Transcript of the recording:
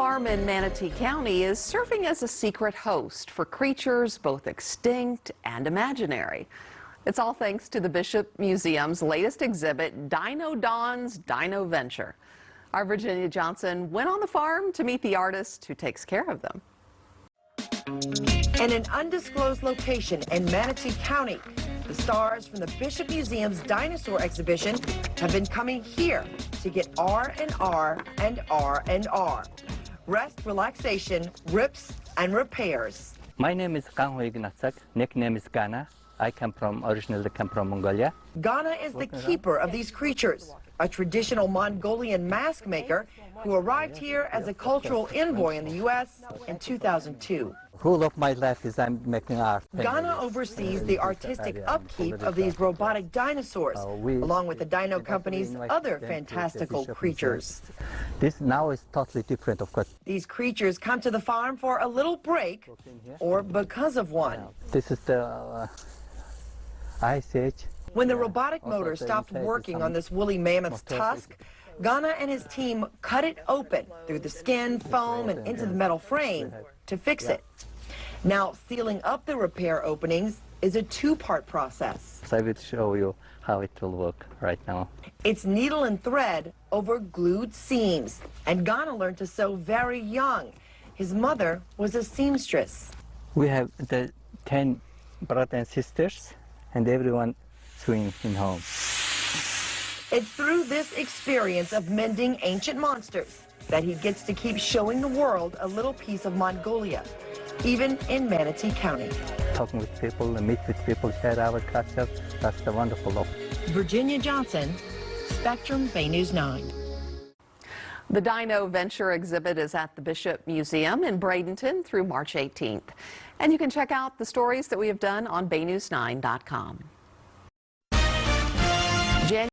farm in Manatee County is serving as a secret host for creatures both extinct and imaginary. It's all thanks to the Bishop Museum's latest exhibit, Dino Don's Dino Venture. Our Virginia Johnson went on the farm to meet the artist who takes care of them. In an undisclosed location in Manatee County, the stars from the Bishop Museum's dinosaur exhibition have been coming here to get R&R and R&R. Rest, relaxation, rips, and repairs. My name is Ganna, nickname is Ganna. I originally come from Mongolia. Ganna is the keeper of these creatures, a traditional Mongolian mask maker who arrived here as a cultural envoy in the U.S. in 2002. Whole of my life is I'm making art. Ganna oversees the artistic upkeep of these robotic dinosaurs, along with the Dino Company's other fantastical creatures. This now is totally different, of course. These creatures come to the farm for a little break, or because of one. This is the Ice Age. When the robotic motor stopped working on this woolly mammoth's tusk, Ganna and his team cut it open through the skin, foam, and into the metal frame to fix it. Now, sealing up the repair openings is a two-part process. So I will show you how it will work right now. It's needle and thread over glued seams, and Ganna learned to sew very young. His mother was a seamstress. We have the 10 brothers and sisters, and everyone sewing in home. It's through this experience of mending ancient monsters that he gets to keep showing the world a little piece of Mongolia, even in Manatee County. Talking with people, meet with people, share our culture, that's the wonderful of. Virginia Johnson, Spectrum Bay News 9. The Dino Venture exhibit is at the Bishop Museum in Bradenton through March 18th. And you can check out the stories that we have done on BayNews9.com.